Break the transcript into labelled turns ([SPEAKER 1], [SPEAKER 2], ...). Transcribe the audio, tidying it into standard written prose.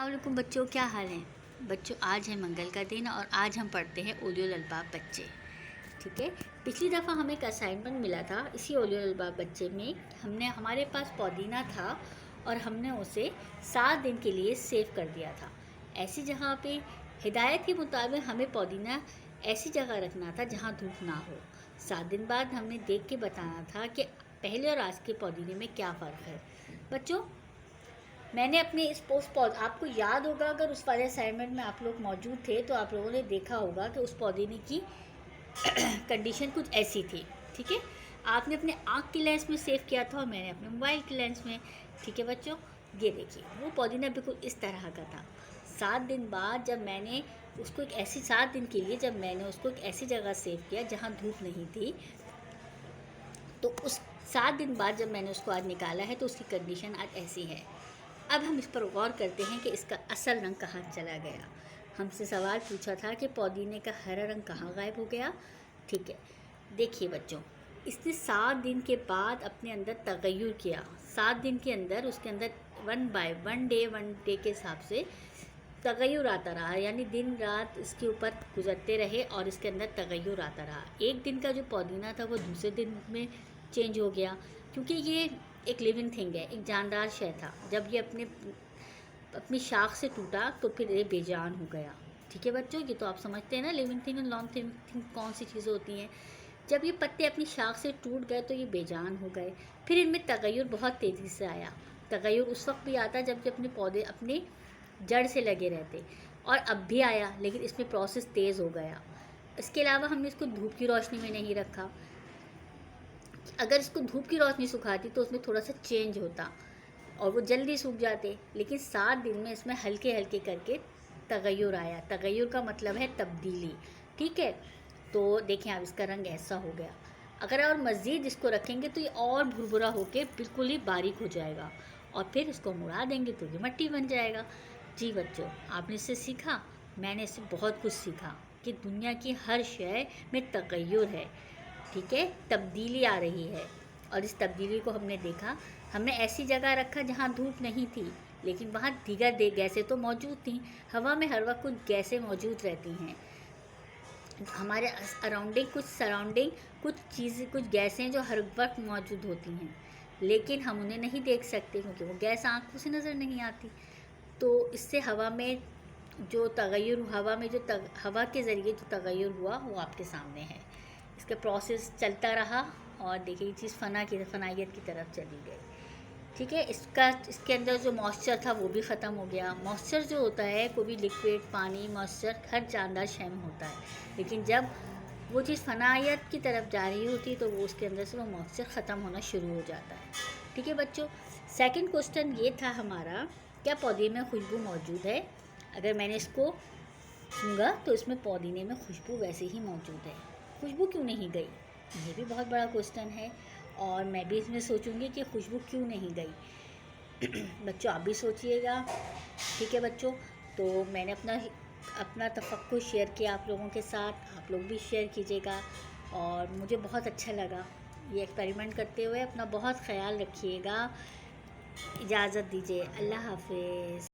[SPEAKER 1] वालेकुम बच्चों, क्या हाल है बच्चों। आज है मंगल का दिन और आज हम पढ़ते हैं ओलियो ललबाब बच्चे। ठीक है, पिछली दफ़ा हमें एक असाइनमेंट मिला था इसी ओलियो ललबाब बच्चे में। हमारे पास पुदीना था और हमने उसे 7 दिन के लिए सेव कर दिया था। ऐसी जगह पे हिदायत के मुताबिक हमें पुदीना ऐसी जगह रखना था जहाँ धूप ना हो। 7 दिन बाद हमने देख के बताना था कि पहले और आज के पुदीने में क्या फ़र्क है। बच्चों, मैंने अपने इस पोस्ट आपको याद होगा, अगर उस वाले असाइनमेंट में आप लोग मौजूद थे तो आप लोगों ने देखा होगा कि उस पुदीने की कंडीशन कुछ ऐसी थी। ठीक है, आपने अपने आँख की लेंस में सेव किया था और मैंने अपने मोबाइल की लेंस में। ठीक है बच्चों, ये देखिए वो पुदीना बिल्कुल इस तरह का था। 7 दिन बाद जब मैंने उसको एक ऐसी 7 दिन के लिए जब मैंने उसको एक ऐसी जगह सेव किया जहाँ धूप नहीं थी, तो उस 7 दिन बाद जब मैंने उसको आज निकाला है तो उसकी कंडीशन आज ऐसी है। अब हम इस पर गौर करते हैं कि इसका असल रंग कहाँ चला गया। हमसे सवाल पूछा था कि पुदीने का हरा रंग कहाँ गायब हो गया। ठीक है, देखिए बच्चों, इसने 7 दिन के बाद अपने अंदर तगय्युर किया। 7 दिन के अंदर उसके अंदर 1 बाय 1 डे के हिसाब से तगय्युर आता रहा, यानी दिन रात इसके ऊपर गुजरते रहे और इसके अंदर तगय्युर आता रहा। एक दिन का जो पुदीना था वो दूसरे दिन में चेंज हो गया, क्योंकि ये एक लिविंग थिंग है, एक जानदार शय था। जब ये अपनी शाख से टूटा तो फिर ये बेजान हो गया। ठीक है बच्चों, ये तो आप समझते हैं ना लिविंग थिंग और नॉन लिविंग थिंग कौन सी चीज़ें होती हैं। जब ये पत्ते अपनी शाख से टूट गए तो ये बेजान हो गए। फिर इनमें तगय्युर बहुत तेज़ी से आया। तगय्युर उस वक्त भी आता जब अपने पौधे अपने जड़ से लगे रहते, और अब भी आया, लेकिन इसमें प्रोसेस तेज़ हो गया। इसके अलावा हमने इसको धूप की रोशनी में नहीं रखा। अगर इसको धूप की रोशनी सुखाती तो उसमें थोड़ा सा चेंज होता और वो जल्दी सूख जाते, लेकिन 7 दिन में इसमें हल्के हल्के करके तगय्युर आया। तगय्युर का मतलब है तब्दीली। ठीक है, तो देखें अब इसका रंग ऐसा हो गया। अगर और मज़ीद इसको रखेंगे तो ये और भुरभुरा होके बिल्कुल ही बारीक हो जाएगा और फिर इसको मुड़ा देंगे तो ये मट्टी बन जाएगा। जी बच्चों, आपने इससे सीखा, मैंने इससे बहुत कुछ सीखा कि दुनिया की हर शय में तगय्युर है। ठीक है, तब्दीली आ रही है और इस तब्दीली को हमने देखा। हमने ऐसी जगह रखा जहाँ धूप नहीं थी, लेकिन वहाँ दीगर गैसें तो मौजूद थीं। हवा में हर वक्त कुछ गैसें मौजूद रहती हैं। हमारे सराउंडिंग कुछ गैसें जो हर वक्त मौजूद होती हैं, लेकिन हम उन्हें नहीं देख सकते क्योंकि वो गैस आँखों से नज़र नहीं आती। तो इससे हवा के ज़रिए जो तगय्युर हुआ वो आपके सामने है। इसका प्रोसेस चलता रहा और देखिए ये चीज़ फनाइयत की तरफ चली गई। ठीक है, इसके अंदर जो मॉइस्चर था वो भी ख़त्म हो गया। मॉइस्चर जो होता है, कोई भी लिक्विड, पानी, मॉइस्चर हर जानदार शय में होता है, लेकिन जब वो चीज़ फनाइयत की तरफ जा रही होती तो वो उसके अंदर से वो मॉइस्चर ख़त्म होना शुरू हो जाता है। ठीक है बच्चों, सेकंड क्वेश्चन ये था हमारा, क्या पुदीने में खुशबू मौजूद है। अगर मैंने इसको सूंघा तो इसमें पुदीने में खुशबू वैसे ही मौजूद है। खुशबू क्यों नहीं गई, ये भी बहुत बड़ा क्वेश्चन है और मैं भी इसमें सोचूंगी कि खुशबू क्यों नहीं गई। बच्चों आप भी सोचिएगा। ठीक है बच्चों, तो मैंने अपना तफक्कुर शेयर किया आप लोगों के साथ, आप लोग भी शेयर कीजिएगा और मुझे बहुत अच्छा लगा ये एक्सपेरिमेंट करते हुए। अपना बहुत ख्याल रखिएगा। इजाज़त दीजिए, अल्लाह हाफिज़।